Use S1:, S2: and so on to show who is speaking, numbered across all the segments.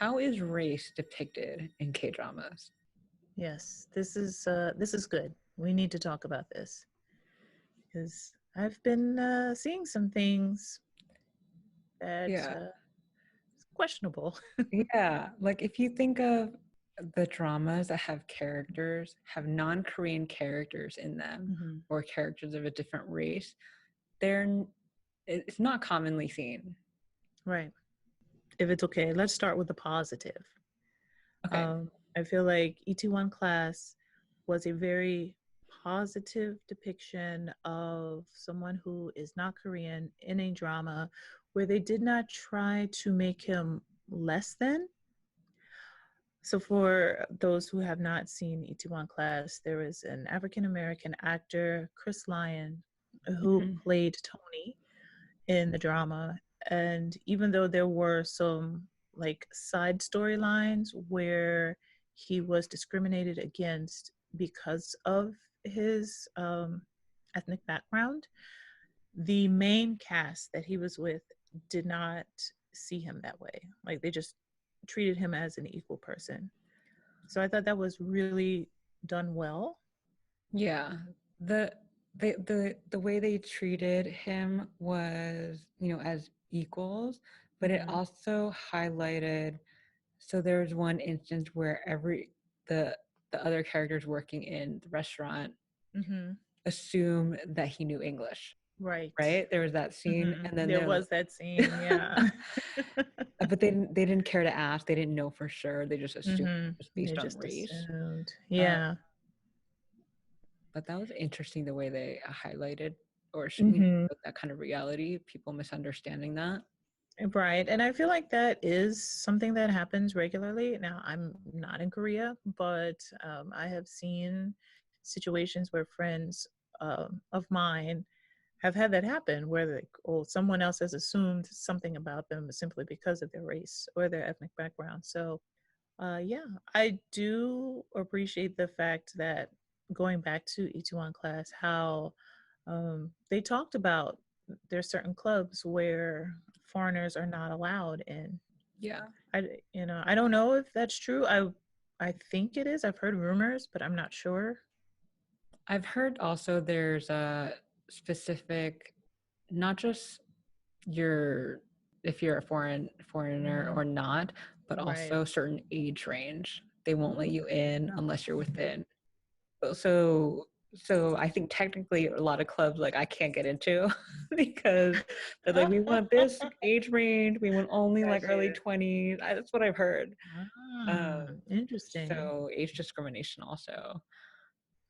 S1: how is race depicted in K-dramas?
S2: Yes, this is good. We need to talk about this because I've been seeing some things that
S1: Yeah.
S2: is questionable.
S1: Yeah, like if you think of the dramas that have characters, have non-Korean characters in them,
S2: Hmm.
S1: or characters of a different race, they're it's not commonly seen.
S2: Right. If it's okay, let's start with the positive.
S1: Okay.
S2: I feel like Itaewon Class was a very positive depiction of someone who is not Korean in a drama where they did not try to make him less than. So, for those who have not seen Itaewon Class, there is an African American actor, Chris Lyon, who
S1: Mhm.
S2: played Tony in the drama. And even though there were some like side storylines where he was discriminated against because of his ethnic background, the main cast that he was with did not see him that way. Like they just treated him as an equal person. So I thought that was really done well.
S1: Yeah. The the way they treated him was, as equals, but it
S2: Mm-hmm.
S1: also highlighted, so there's one instance where the the other characters working in the restaurant
S2: Mm-hmm.
S1: assume that he knew English,
S2: Right.
S1: right? There was that scene,
S2: Mm-hmm.
S1: and then
S2: There
S1: they're
S2: was that scene, yeah.
S1: but they didn't care to ask. They didn't know for sure. They just assumed
S2: Mm-hmm.
S1: just
S2: They
S1: based on
S2: just
S1: race.
S2: assumed.
S1: Uh,
S2: Yeah.
S1: but that was interesting the way they highlighted or
S2: Mm-hmm.
S1: that kind of reality. People misunderstanding that.
S2: Right. And I feel like that is something that happens regularly. Now, I'm not in Korea, but I have seen situations where friends of mine have had that happen where like, oh, someone else has assumed something about them simply because of their race or their ethnic background. So, yeah, I do appreciate the fact that going back to Itaewon Class, how they talked about there's certain clubs where foreigners are not allowed in.
S1: Yeah.
S2: I don't know if that's true. I think it is. I've heard rumors, but I'm not sure.
S1: I've heard also there's a specific, not just your if you're a foreigner
S2: Hmm.
S1: or not, but
S2: Right.
S1: also certain age range. They won't let you in unless you're
S2: Mhm.
S1: within. So I think technically a lot of clubs like I can't get into because they're like, we want this age range, we want only like early
S2: Gotcha.
S1: 20s. That's what I've heard.
S2: Ah,
S1: Um,
S2: interesting.
S1: so age discrimination also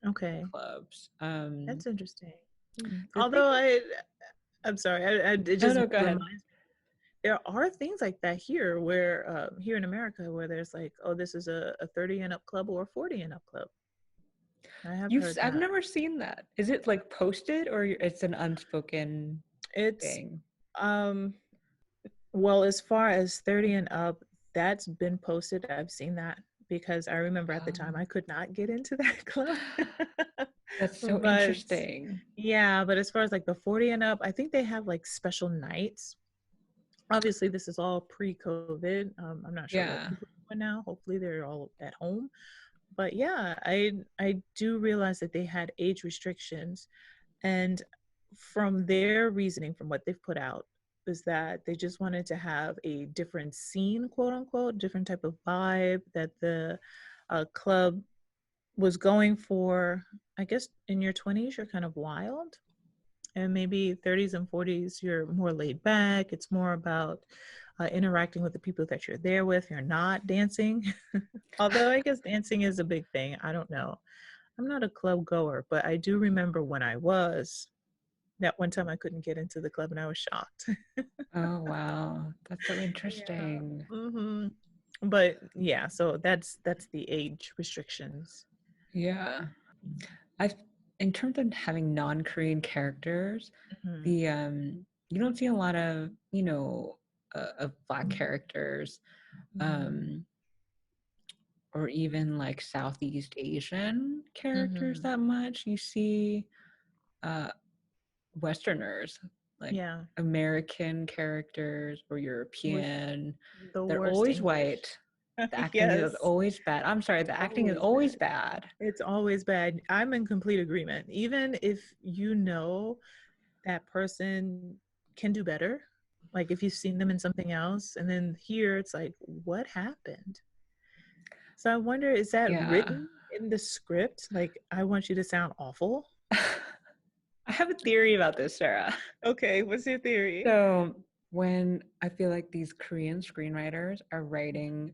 S2: Okay,
S1: clubs.
S2: that's interesting.
S1: The thing,
S2: Although I'm sorry, it
S1: no,
S2: just
S1: no, go ahead.
S2: reminds there are things like that here where here in America where there's like, oh, this is a 30 and up club or a 40 and up club. I have heard
S1: I've
S2: that.
S1: never seen that. Is it like posted or it's an unspoken
S2: It's
S1: thing?
S2: um well, as far as 30 and up, that's been posted. I've seen that because I remember at the time I
S1: Um,
S2: could not get into that club.
S1: that's so
S2: But
S1: interesting.
S2: yeah, but as far as like the 40 and up, I think they have like special nights. Obviously, this is all pre-COVID. I'm not sure what
S1: Yeah.
S2: people are doing now. Hopefully, they're all at home. But yeah, I do realize that they had age restrictions, and from their reasoning, from what they've put out, is that they just wanted to have a different scene, quote unquote, different type of vibe that the club was going for. I guess in your 20s, you're kind of wild, and maybe 30s and 40s, you're more laid back. It's more about interacting with the people that you're there with. You're not dancing. Although I guess dancing is a big thing. I don't know. I'm not a club goer, but I do remember when I was. That one time I couldn't get into the club and I was shocked.
S1: Oh, wow. That's so
S2: Yeah.
S1: interesting.
S2: Hmm. But yeah, so that's the age restrictions.
S1: Yeah. I in terms of having non-Korean characters,
S2: Hmm.
S1: the you don't see a lot of, of black characters,
S2: Hmm.
S1: um or even like Southeast Asian characters
S2: Hmm.
S1: that much. You see uh Westerners Like
S2: Yeah.
S1: American characters or
S2: With
S1: European,
S2: the
S1: they're
S2: worst
S1: always
S2: English.
S1: white. The acting is
S2: Yes.
S1: always bad. I'm sorry, the acting is
S2: Always
S1: always
S2: bad.
S1: bad.
S2: It's always bad. I'm in complete agreement. Even if you know that person can do better, like if you've seen them in something else, and then here it's like, what happened? So I wonder, is that
S1: Yeah.
S2: written in the script? Like, I want you to sound awful.
S1: I have a theory about this, Sarah.
S2: Okay, what's your theory?
S1: So when I feel like these Korean screenwriters are writing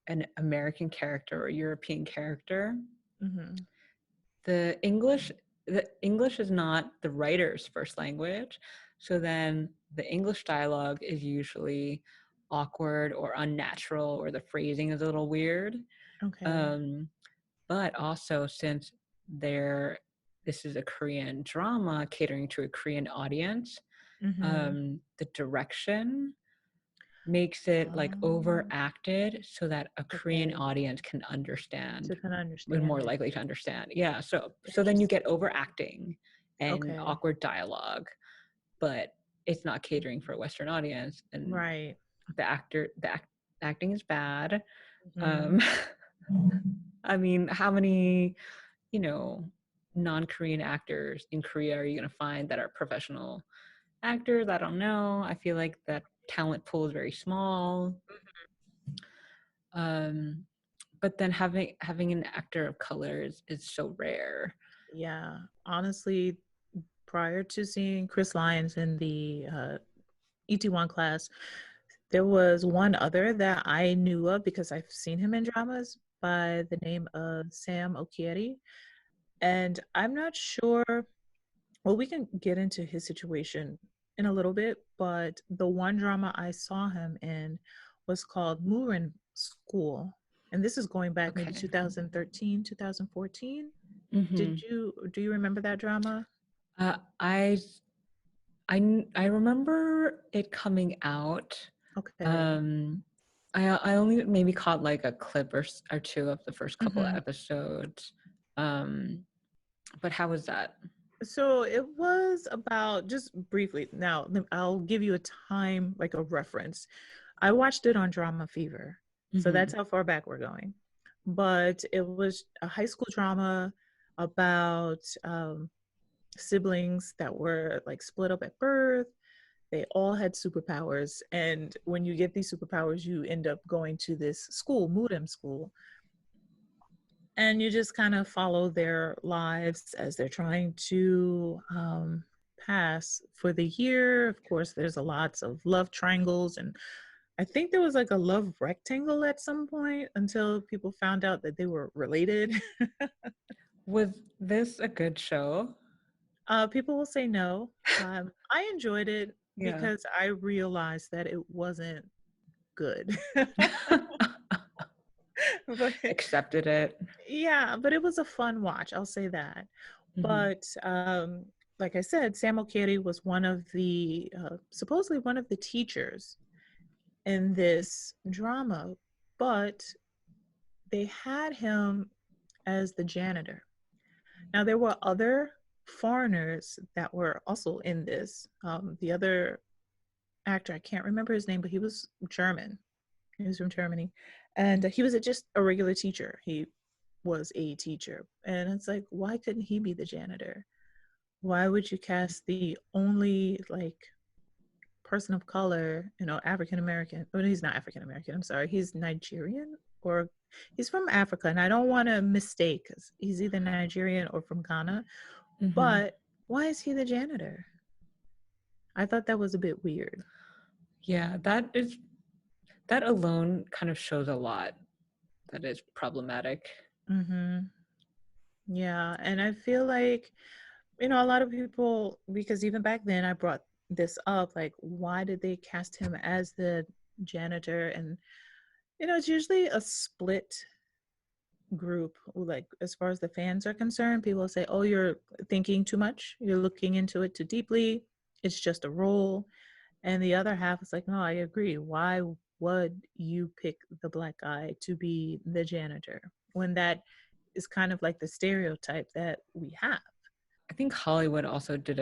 S1: an American character or European character,
S2: Mm-hmm.
S1: the English is not the writer's first language. So then the English dialogue is usually awkward or unnatural, or the phrasing is a little weird.
S2: Okay.
S1: Um, but also, since they're this is a Korean drama catering to a Korean audience,
S2: Mm-hmm.
S1: the direction makes it like
S2: Oh,
S1: overacted so that a Korean
S2: okay.
S1: audience can understand,
S2: So can
S1: is more
S2: understand it.
S1: likely to understand. Yeah, so then you
S2: Interesting.
S1: get overacting and
S2: Okay.
S1: awkward dialogue, but it's not catering for a Western audience, and
S2: Right.
S1: acting is bad.
S2: Mm-hmm.
S1: Um, I mean, how many, you know, non-Korean actors in Korea are you going to find that are professional actors? I don't know. I feel like that talent pool is very small. Um, but then having an actor of color is so rare.
S2: Yeah. Honestly, prior to seeing Chris Lyons in the Itaewon Class, there was one other that I knew of because I've seen him in dramas by the name of Sam Okieri. And I'm not sure, well, we can get into his situation in a little bit, but the one drama I saw him in was called Moorim School. And this is going back maybe
S1: Okay.
S2: 2013, 2014.
S1: Mm-hmm.
S2: Do you remember that drama?
S1: Uh, I I remember it coming out.
S2: Okay.
S1: Um, I only maybe caught like a clip or two of the first couple of
S2: Mhm.
S1: episodes. Um, but how was that?
S2: So it was about, just briefly. Now I'll give you a time, like a reference. I watched it on Drama Fever, so
S1: Mm-hmm.
S2: that's how far back we're going. But it was a high school drama about siblings that were like split up at birth. They all had superpowers, and when you get these superpowers, you end up going to this school, Moorim School, and you just kind of follow their lives as they're trying to pass for the year. Of course, there's a lots of love triangles, and I think there was like a love rectangle at some point until people found out that they were related.
S1: Was this a good show?
S2: People will say no. I enjoyed it
S1: Yeah.
S2: because I realized that it wasn't good. But
S1: Accepted it.
S2: yeah, but it was a fun watch. I'll say that.
S1: Mm-hmm.
S2: But like I said, Sam Okeri was one of the supposedly one of the teachers in this drama, but they had him as the janitor. Now there were other foreigners that were also in this. The other actor, I can't remember his name, but he was German. He was from Germany, and he was just a regular teacher. He was a teacher, and it's like, why couldn't he be the janitor? Why would you cast the only like person of color, African American? Well, he's not African American. I'm sorry, he's Nigerian, or he's from Africa, and I don't want to mistake because he's either Nigerian or from Ghana.
S1: Mm-hmm.
S2: But why is he the janitor? I thought that was a bit weird.
S1: Yeah, that alone kind of shows a lot that is problematic.
S2: Mm-hmm. Yeah, and I feel like, a lot of people, because even back then I brought this up, like, why did they cast him as the janitor? And, it's usually a split group, like, as far as the fans are concerned. People say, oh, you're thinking too much, you're looking into it too deeply, it's just a role. And the other half is like, no, I agree. Why would you pick the black guy to be the janitor when that is kind of like the stereotype that we have?
S1: I think Hollywood also did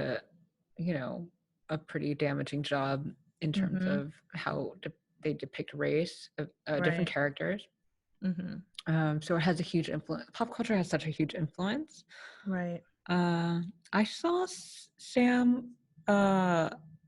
S1: you know, a pretty damaging job in terms
S2: Mm-hmm.
S1: of how they depict race of different
S2: Right.
S1: characters.
S2: Mm-hmm.
S1: So it has a huge influence. Pop culture has such a huge influence.
S2: Right.
S1: I saw Sam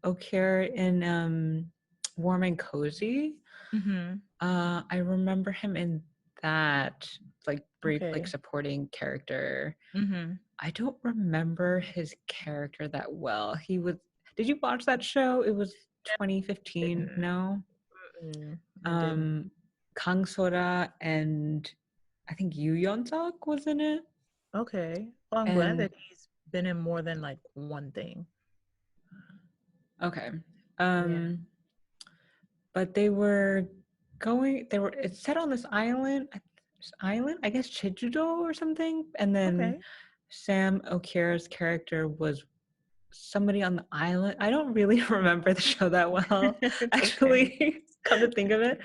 S1: O'Keefe in Warm and Cozy.
S2: Mm-hmm.
S1: I remember him in that like brief like
S2: Okay.
S1: supporting character.
S2: Mm-hmm.
S1: I don't remember his character that well. He was. Did you watch that show? It was 2015.
S2: Didn't.
S1: No.
S2: Mm, I didn't.
S1: Um, Kang Sora and I think Yu Yeon Suk was in it.
S2: Okay. Well, I'm glad
S1: And
S2: that he's been in more than like one thing.
S1: okay.
S2: Yeah.
S1: Um, but they were going. They were. It's set on this island. I guess Jeju-do or something. And then
S2: Okay.
S1: Sam O'Keefe's character was somebody on the island. I don't really remember the show that well,
S2: It's okay.
S1: actually, come to think of it.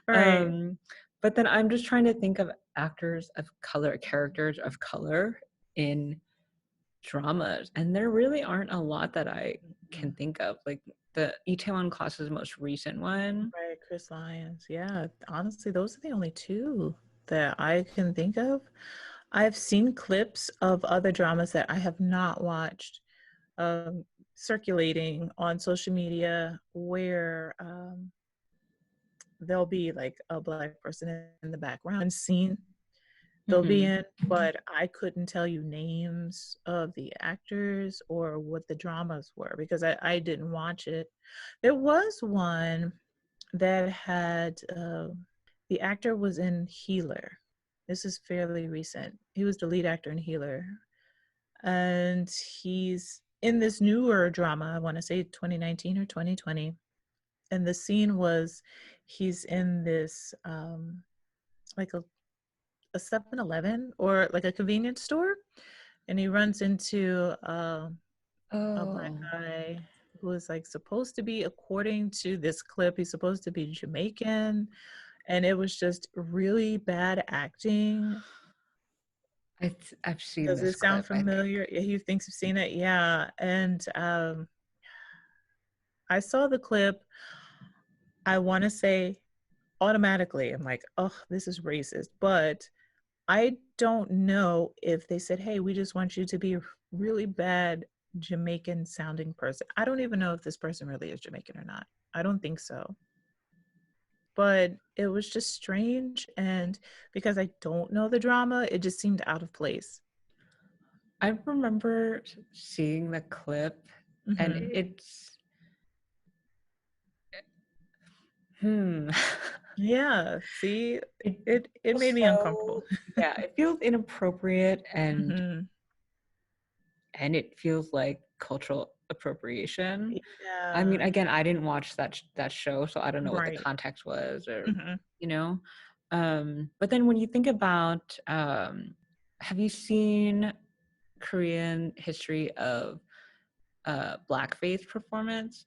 S2: Right.
S1: Um, but then I'm just trying to think of actors of color, characters of color in dramas, and there really aren't a lot that I can
S2: Mhm.
S1: think of. Like the Itaewon Class is the most recent one.
S2: Right. Chris Lyons. Yeah. Honestly, those are the only two that I can think of. I've seen clips of other dramas that I have not watched um, circulating on social media where there'll be like a Black person in the background scene they'll be
S1: Mm-hmm.
S2: in, but I couldn't tell you names of the actors or what the dramas were because I didn't watch it. There was one that had the actor was in Healer. This is fairly recent. He was the lead actor in Healer. And he's in this newer drama, I want to say 2019 or 2020. And the scene was he's in this like a 7-Eleven or like a convenience store, and he runs into a Black
S1: Oh,
S2: guy who is like supposed to be, according to this clip, he's supposed to be Jamaican, and it was just really bad acting.
S1: I've seen
S2: Does
S1: this
S2: it sound
S1: clip, I think.
S2: familiar? Yeah, he thinks you've seen it. Yeah, and I saw the clip. I want to say automatically, I'm like, oh, this is racist, but I don't know if they said, hey, we just want you to be a really bad Jamaican sounding person. I don't even know if this person really is Jamaican or not. I don't think so. But it was just strange. And because I don't know the drama, it just seemed out of place.
S1: I remember seeing the clip, and
S2: Mm-hmm.
S1: it's hmm.
S2: Yeah. See,
S1: It
S2: it
S1: feels
S2: made me uncomfortable.
S1: so yeah, it feels inappropriate
S2: Mm-hmm.
S1: and it feels like cultural appropriation. I mean,
S2: Yeah.
S1: again, I didn't watch that show, so I don't know what the
S2: Right.
S1: context was or
S2: Mm-hmm.
S1: you know. But then when you think about have you seen Korean history of blackface performance?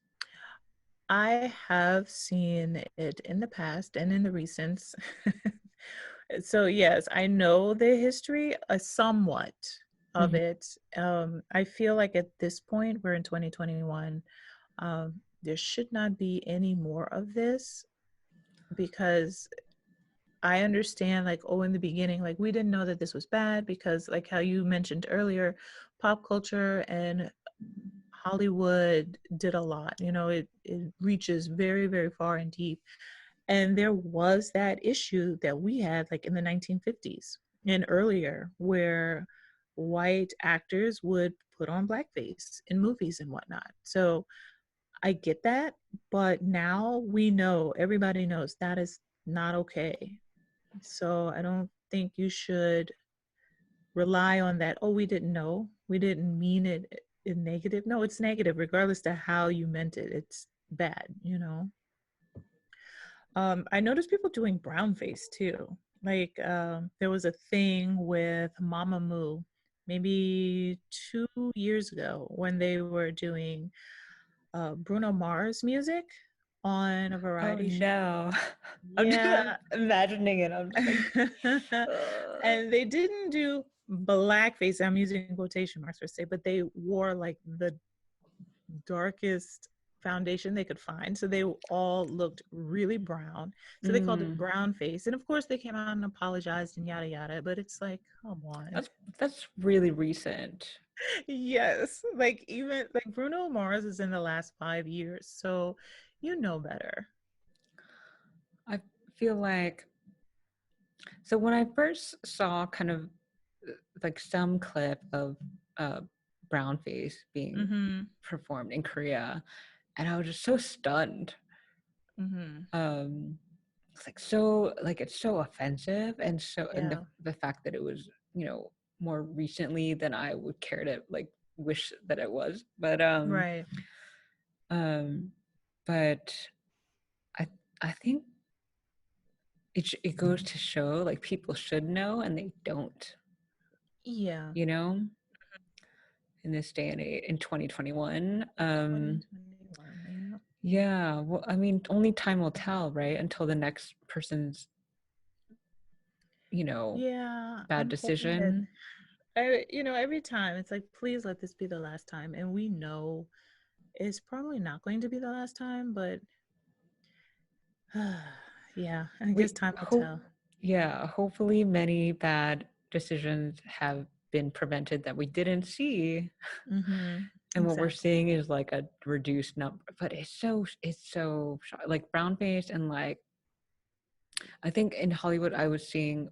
S2: I have seen it in the past and in the recents. So yes, I know the history, somewhat of
S1: Mhm.
S2: it. I feel like at this point, we're in 2021, there should not be any more of this because I understand, like, oh, in the beginning, like, we didn't know that this was bad because, like, how you mentioned earlier, pop culture and Hollywood did a lot. It reaches very, very far and deep. And there was that issue that we had like in the 1950s and earlier where white actors would put on blackface in movies and whatnot. So I get that, but now we know, everybody knows that is not okay. So I don't think you should rely on that. Oh, we didn't know. We didn't mean it in negative. No, it's negative, regardless to how you meant it. It's bad. I noticed people doing brownface too. Like there was a thing with Mama Moo maybe 2 years ago when they were doing Bruno Mars music on a
S1: Oh
S2: variety show.
S1: no. I'm just
S2: Yeah.
S1: imagining it. I'm just like,
S2: And they didn't do blackface. I'm using quotation marks for say, but they wore like the darkest foundation they could find. So they all looked really brown. So they called it
S1: Mm,
S2: brown face. And of course they came out and apologized and yada yada. But it's like, come on.
S1: that's really recent.
S2: Yes. Like even like Bruno Mars is in the last 5 years. So you know better.
S1: I feel like so when I first saw kind of like some clip of uh brownface being
S2: Mm-hmm.
S1: performed in Korea, and I was just so stunned.
S2: Mm-hmm.
S1: It's like so like it's so offensive, and so and
S2: Yeah.
S1: the fact that it was, more recently than I would care to like wish that it was.
S2: Right.
S1: Um but I I think it goes to show like people should know and they don't,
S2: Yeah.
S1: you know, in this day and age in 2021.
S2: 2021. Yeah.
S1: Yeah, well, I mean, only time will tell, right? Until the next person's, you know,
S2: Yeah.
S1: bad
S2: I'm hoping that
S1: decision.
S2: every time it's like, please let this be the last time. And we know it's probably not going to be the last time, but yeah, I guess
S1: We
S2: time will
S1: hope,
S2: tell.
S1: yeah, hopefully many bad decisions have been prevented that we didn't see.
S2: Mm-hmm.
S1: And what we're
S2: Exactly.
S1: seeing is like a reduced number, but like brown face and like I think in Hollywood I was seeing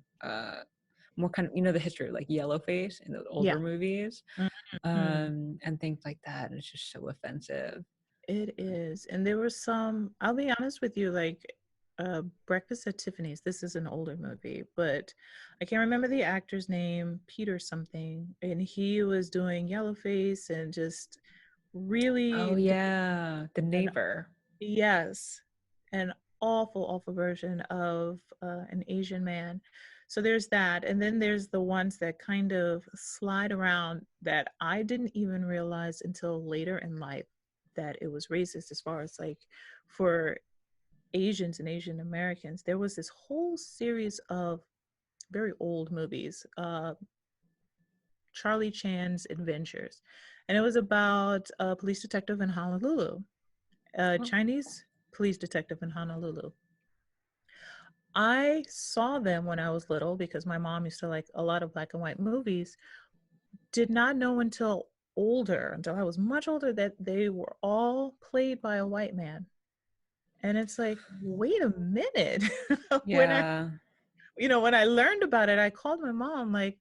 S1: more kind of, the history of like yellow face in those older
S2: Yeah.
S1: movies,
S2: Hmm.
S1: and things like that. And it's just so offensive.
S2: It is. And there were some, I'll be honest with you, like Breakfast at Tiffany's. This is an older movie, but I can't remember the actor's name, Peter something. And he was doing Yellowface and just
S1: Oh
S2: really
S1: yeah, the
S2: an
S1: neighbor.
S2: yes, an awful, awful version of an Asian man. So there's that. And then there's the ones that kind of slide around that I didn't even realize until later in life that it was racist as far as like for Asians and Asian Americans. There was this whole series of very old movies, Charlie Chan's Adventures. And it was about a police detective in Honolulu, a
S1: Oh,
S2: Chinese police detective in Honolulu. I saw them when I was little because my mom used to like a lot of black and white movies. Did not know until older, until I was much older, that they were all played by a white man. And it's like, wait a minute. when I,
S1: yeah,
S2: when I learned about it, I called my mom, like,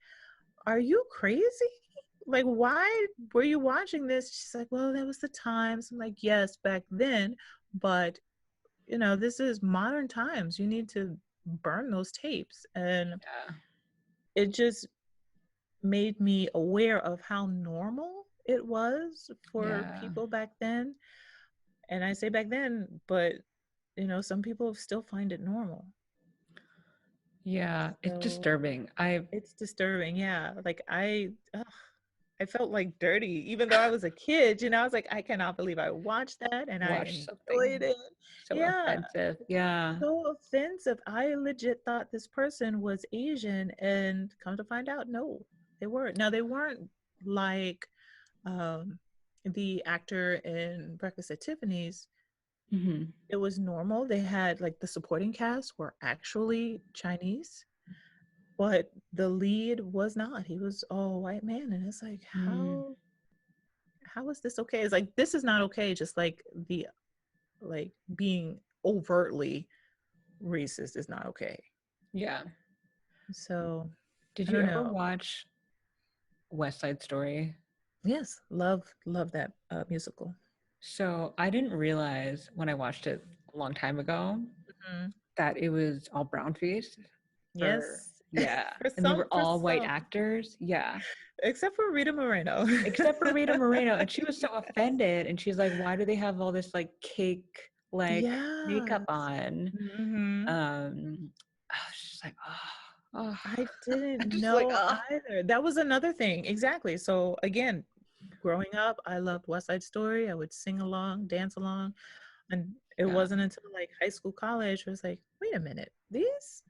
S2: are you crazy? Like, why were you watching this? She's like, well, that was the times. I'm like, yes, back then, but this is modern times. You need to burn those tapes. And
S1: yeah,
S2: it just made me aware of how normal it was for
S1: yeah,
S2: people back then. And I say back then, but some people still find it normal.
S1: yeah. It's
S2: So
S1: disturbing. I
S2: it's disturbing. Yeah. Like I felt like dirty, even though I was a kid, I was like, I cannot believe I watched that and I
S1: watched
S2: enjoyed
S1: something
S2: it.
S1: so
S2: Yeah.
S1: offensive. Yeah,
S2: So offensive. I legit thought this person was Asian, and come to find out, no, they weren't. Now they weren't like um the actor in Breakfast at Tiffany's.
S1: hmm,
S2: It was normal. They had like the supporting cast were actually Chinese, but the lead was not. He was all white man, and it's like,
S1: mm,
S2: how is this okay? It's like this is not okay. Just like the like being overtly racist is not okay.
S1: yeah.
S2: So
S1: Did
S2: I
S1: you
S2: don't
S1: ever
S2: know.
S1: watch West Side Story?
S2: Yes, love that musical.
S1: So I didn't realize when I watched it a long time ago
S2: Mhm.
S1: that it was all brown faced. Or
S2: Yes,
S1: yeah,
S2: for
S1: and they were
S2: for
S1: all white
S2: some,
S1: actors. Yeah,
S2: except for Rita Moreno.
S1: except for Rita Moreno, and she was so offended, and she's like, "Why do they have all this like cake like makeup
S2: Yes.
S1: on?"
S2: Hmm.
S1: She's like, "Oh,
S2: I
S1: I
S2: didn't
S1: just like,
S2: know either. That was another thing. Exactly. So again, growing up, I loved West Side Story. I would sing along, dance along, and it
S1: yeah,
S2: wasn't until like high school, college, where it's like, wait a minute, these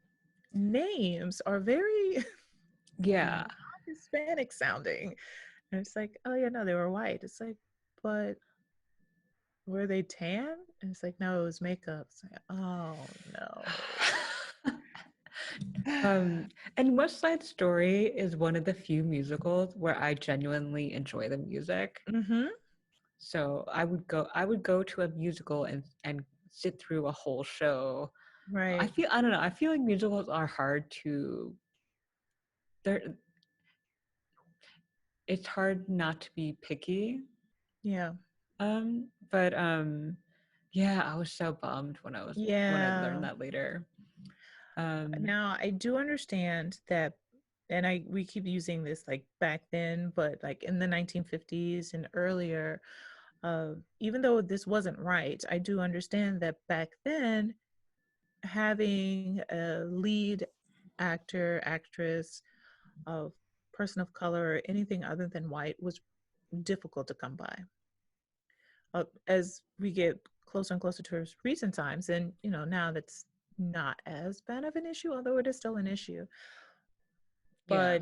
S2: names are very
S1: yeah,
S2: not Hispanic sounding. And it's like, oh yeah, no, they were white. It's like, but were they tan? And it's like, no, it was makeup. It's like, oh no.
S1: And West Side Story is one of the few musicals where I genuinely enjoy the music.
S2: Mm-hmm.
S1: So I would go to a musical and sit through a whole show.
S2: Right.
S1: I don't know, I feel like musicals are hard to they're it's hard not to be picky.
S2: Yeah.
S1: But yeah, I was so bummed when I learned
S2: Yeah.
S1: that later. Um
S2: Now I do understand that, and I we keep using this like back then, but like in the 1950s and earlier, even though this wasn't right, I do understand that back then having a lead actor, actress of person of color or anything other than white was difficult to come by. As we get closer and closer to recent times, and now that's not as bad of an issue, although it is still an issue.
S1: yeah,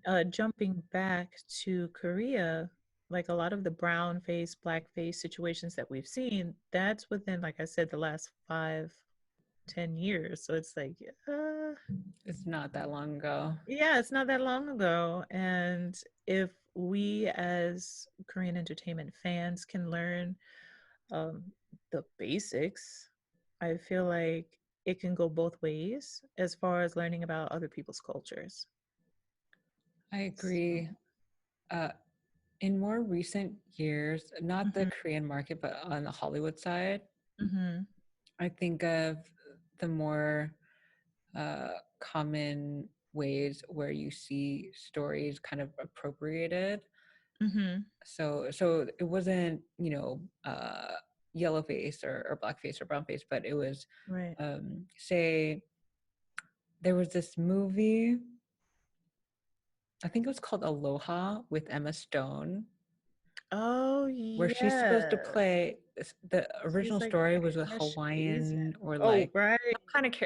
S2: But jumping back to Korea, like a lot of the brown face, black face situations that we've seen, that's within, like I said, the last 5, 10 years. So it's like, uh,
S1: it's not that long ago.
S2: yeah, it's not that long ago. And if we as Korean entertainment fans can learn um, the basics, I feel like it can go both ways as far as learning about other people's cultures.
S1: I
S2: So,
S1: agree. Uh in more recent years, not the
S2: mhm,
S1: Korean market, but on the Hollywood side,
S2: mhm,
S1: I think of the more common ways where you see stories kind of appropriated.
S2: mhm,
S1: So it wasn't, yellow face or black face or brown face, but it was,
S2: right.
S1: say, there was this movie, I think it was called Aloha with Emma Stone,
S2: Oh
S1: where she's supposed to
S2: yes,
S1: play the
S2: she's
S1: original
S2: like
S1: story was a
S2: half Asian.
S1: Hawaiian or
S2: Oh
S1: like
S2: right,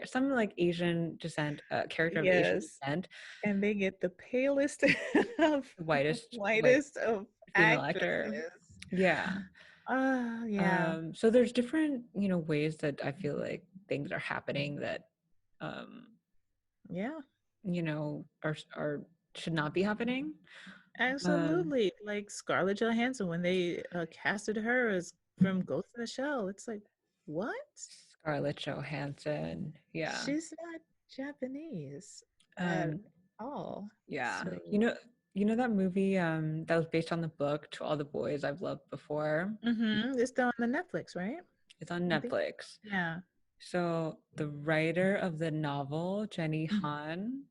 S1: some like Asian descent, character of Asian
S2: yes,
S1: descent,
S2: and they get the palest of
S1: the whitest white
S2: whitest of
S1: female actor.
S2: actresses.
S1: Yeah.
S2: Ah, yeah,
S1: So there's different, ways that I feel like things are happening that, um,
S2: yeah,
S1: are should not be happening. Um,
S2: absolutely. Like Scarlett Johansson when they casted her as from Ghost in the Shell, it's like, what?
S1: Scarlett Johansson. Yeah.
S2: She's not Japanese at
S1: Um,
S2: all.
S1: yeah.
S2: So,
S1: That movie that was based on the book To All the Boys I've Loved Before.
S2: it's still on the Netflix, right?
S1: It's on
S2: I think.
S1: Netflix.
S2: Yeah.
S1: So the writer of the novel, Jenny
S2: Mhm.
S1: Han,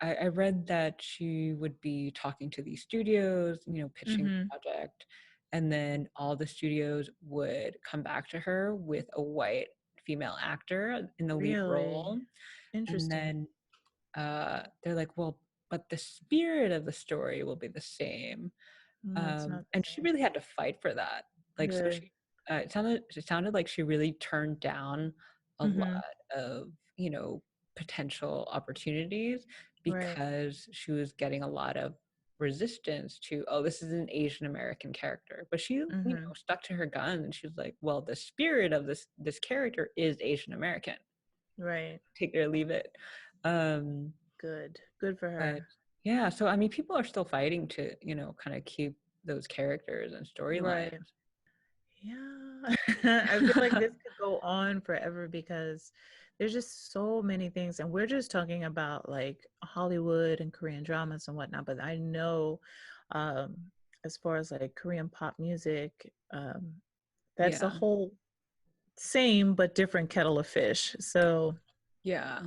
S1: I read that she would be talking to these studios, pitching the
S2: Mhm.
S1: project, and then all the studios would come back to her with a white female actor in the lead
S2: Really
S1: role. And
S2: interesting.
S1: then they're like, well, but the spirit of the story will be the same.
S2: It's not the
S1: And she
S2: same.
S1: really had to fight for that. Like, so
S2: Good.
S1: she, it sounded like she really turned down a lot
S2: Mhm.
S1: of, potential opportunities
S2: Right.
S1: because she was getting a lot of resistance to, oh, this is an Asian American character. But she,
S2: Mhm.
S1: stuck to her guns and she was like, well, the spirit of this character is Asian American.
S2: Right.
S1: Take it or leave it. Um,
S2: Good. Good for
S1: but
S2: her.
S1: yeah, so I mean, people are still fighting to, kind of keep those characters and storylines.
S2: Right. Yeah. I feel like this could go on forever because there's just so many things. And we're just talking about like Hollywood and Korean dramas and whatnot. But I know, um, as far as like Korean pop music, that's a
S1: Yeah,
S2: whole same but different kettle of fish. So,
S1: yeah,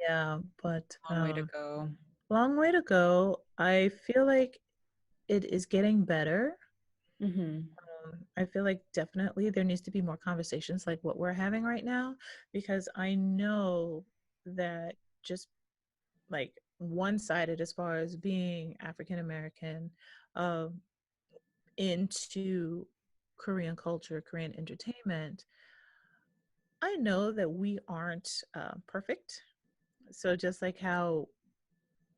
S2: yeah, but
S1: long way to go.
S2: long way to go. I feel like it is getting better.
S1: Hmm.
S2: I feel like definitely there needs to be more conversations like what we're having right now because I know that just like one-sided as far as being African American um, into Korean culture, Korean entertainment, I know that we aren't perfect. So just like how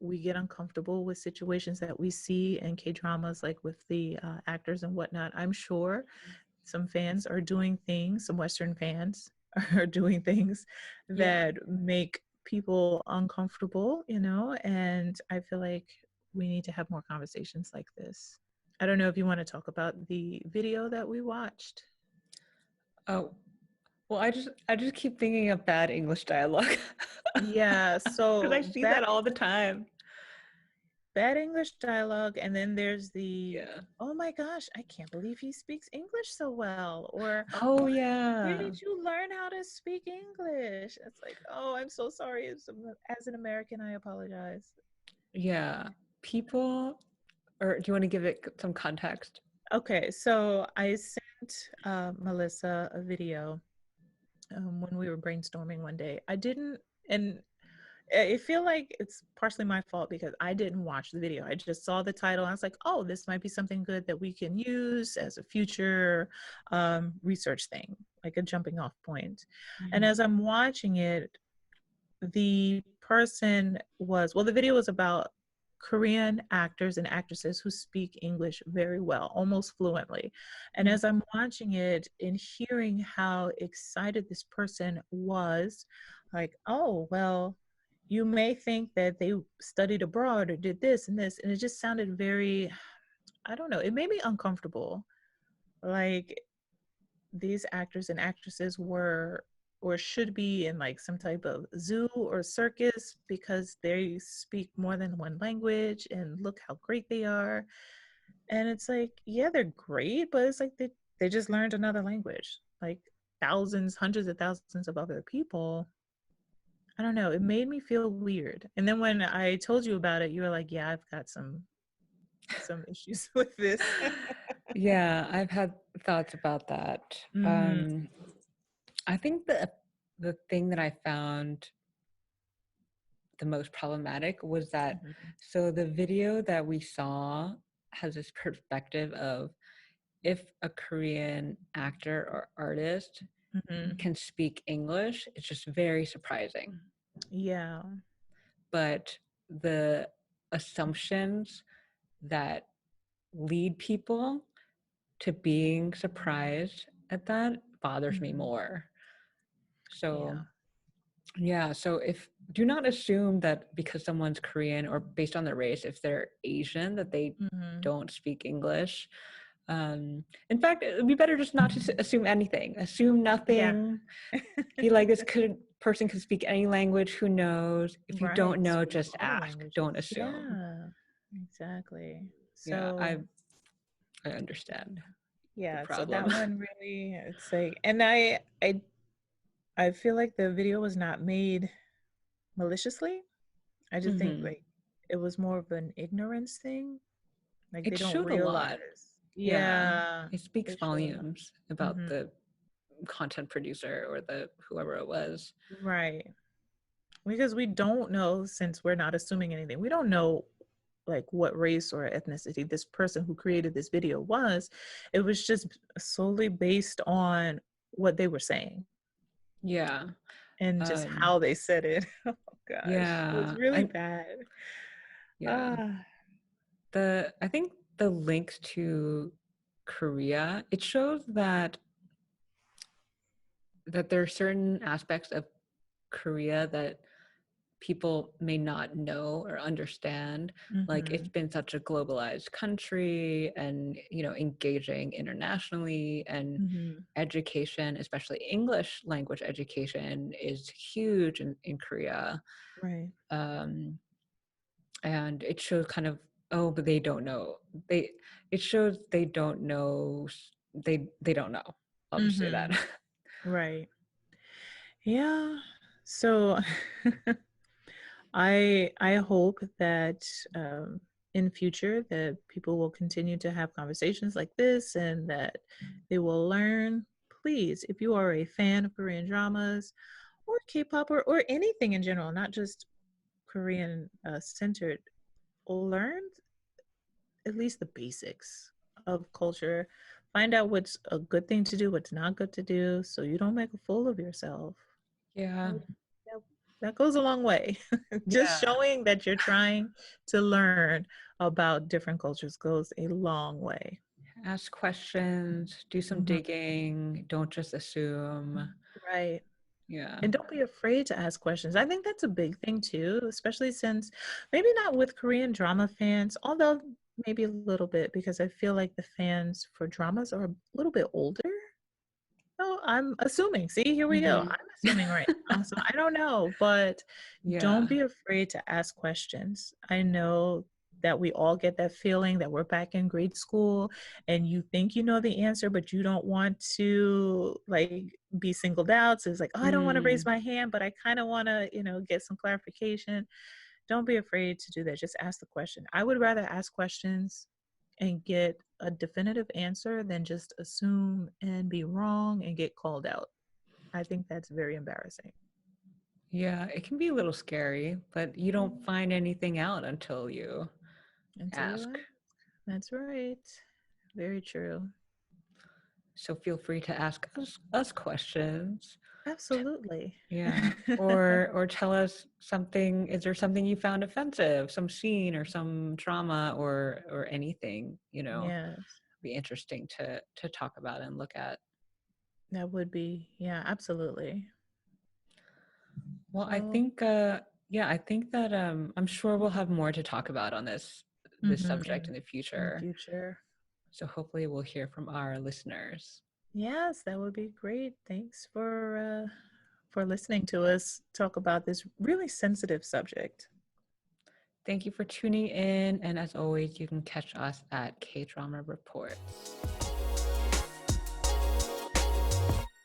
S2: we get uncomfortable with situations that we see in K-dramas, like with the actors and whatnot. I'm sure some fans are doing things, some Western fans are doing things
S1: Yeah.
S2: that make people uncomfortable, you know, and I feel like we need to have more conversations like this. I don't know if you want to talk about the video that we watched.
S1: Oh, well, I just keep thinking of bad English dialogue
S2: Yeah,
S1: because I
S2: so
S1: see that all the time.
S2: bad English dialogue, and then there's the,
S1: Yeah.
S2: oh my gosh, I can't believe he speaks English so well, or
S1: Oh
S2: what? Where
S1: yeah.
S2: did you learn how to speak English? It's like, oh, I'm so sorry. As an American, I apologize.
S1: Yeah. People, or do you want to give it some context?
S2: Okay, so I sent Melissa a video when we were brainstorming one day. I didn't, and I feel like it's partially my fault because I didn't watch the video. I just saw the title. And I was like, oh, this might be something good that we can use as a future research thing, like a jumping off point. And
S1: Mhm.
S2: as I'm watching it, the person was, well, the video was about Korean actors and actresses who speak English very well, almost fluently. And
S1: Mm.
S2: as I'm watching it and hearing how excited this person was, like, oh, well, you may think that they studied abroad or did this and this. And it just sounded very, I don't know, it made me uncomfortable. Like, these actors and actresses were or should be in like some type of zoo or circus because they speak more than one language and look how great they are. And it's like, yeah, they're great, but it's like they just learned another language, like thousands, hundreds of thousands of other people. I don't know, it made me feel weird. And then when I told you about it, you were like, yeah, I've got some issues with this.
S1: Yeah, I've had thoughts about that.
S2: Hmm.
S1: I think the thing that I found the most problematic was that so the video that we saw has this perspective of if a Korean actor or artist
S2: Hmm.
S1: can speak English, it's just very surprising.
S2: Yeah.
S1: But the assumptions that lead people to being surprised at that bothers me
S2: Hmm.
S1: more. So,
S2: Yeah.
S1: yeah, so if do not assume that because someone's Korean or based on their race, if they're Asian, that they
S2: Hmm.
S1: don't speak English. In fact, it would be better just not to assume anything. Assume
S2: Yeah.
S1: nothing. Be like person could speak any language. Who knows? If you don't
S2: Right.
S1: know,
S2: Speak
S1: just
S2: all the
S1: ask. Don't
S2: languages.
S1: assume.
S2: Yeah. Exactly.
S1: Yeah, I
S2: So
S1: I understand the
S2: yeah, so that
S1: problem.
S2: one really, it's like, and I feel like the video was not made maliciously. I just think
S1: Hmm.
S2: like it was more of an ignorance thing. Like they
S1: It
S2: don't
S1: showed a lot.
S2: realize.
S1: Yeah,
S2: Yeah.
S1: it speaks
S2: It showed a lot.
S1: volumes about
S2: Hmm.
S1: the content producer or the whoever it was.
S2: Right. Because we don't know, since we're not assuming anything, we don't know like what race or ethnicity this person who created this video was. It was just solely based on what they were saying
S1: Yeah.
S2: and just
S1: Um,
S2: how they said it. Oh gosh, it was
S1: yeah.
S2: really bad.
S1: Yeah.
S2: Ah.
S1: I think the links to Korea, it shows that there are certain aspects of Korea that people may not know or understand. Like it's
S2: Mhm.
S1: been such a globalized country and engaging internationally, and
S2: Mhm.
S1: education, especially English language education, is huge in Korea.
S2: Right.
S1: um, and it shows kind of, oh, but they don't know, they it shows they don't know, they don't know. I'll just say that.
S2: Mhm. Right. Yeah. So I hope that in future that people will continue to have conversations like this and that they will learn. Please, if you are a fan of Korean dramas or K-pop or anything in general, not just Korean centered, learn at least the basics of culture. Find out what's a good thing to do, what's not good to do, so you don't make a fool of yourself.
S1: Yeah.
S2: Yep. that goes a long way. Just
S1: Yeah.
S2: showing that you're trying to learn about different cultures goes a long way.
S1: Ask questions, do some
S2: Mhm.
S1: digging, don't just assume.
S2: Right.
S1: Yeah.
S2: And don't be afraid to ask questions. I think that's a big thing too, especially since maybe not with Korean drama fans, although maybe a little bit because I feel like the fans for dramas are a little bit older. So I'm assuming. See, here we go.
S1: Mhm.
S2: I'm assuming right now. So I don't know, but don't
S1: Yeah.
S2: be afraid to ask questions. I know that we all get that feeling that we're back in grade school and you think you know the answer, but you don't want to like be singled out. So it's like, oh, I don't want to raise
S1: Mm.
S2: my hand, but I kind of want to, get some clarification. Don't be afraid to do that. Just ask the question. I would rather ask questions and get a definitive answer than just assume and be wrong and get called out. I think that's very embarrassing.
S1: Yeah, it can be a little scary, but you don't
S2: Mm.
S1: find anything out until you
S2: Until you
S1: ask.
S2: ask. That's right. Very true.
S1: So feel free to ask us questions.
S2: Absolutely.
S1: Yeah. Or tell us something. Is there something you found offensive? Some scene or some trauma or anything,
S2: Yes,
S1: be interesting to talk about and look at.
S2: that would be, yeah, absolutely.
S1: Well, I
S2: Well,
S1: think yeah, I think that I'm sure we'll have more to talk about on this subject in the
S2: in the
S1: future.
S2: future.
S1: So hopefully we'll hear from our listeners.
S2: Yes, that would be great. Thanks for listening to us talk about this really sensitive subject.
S1: Thank you for tuning in, and as always, you can catch us at Kdrama Reports.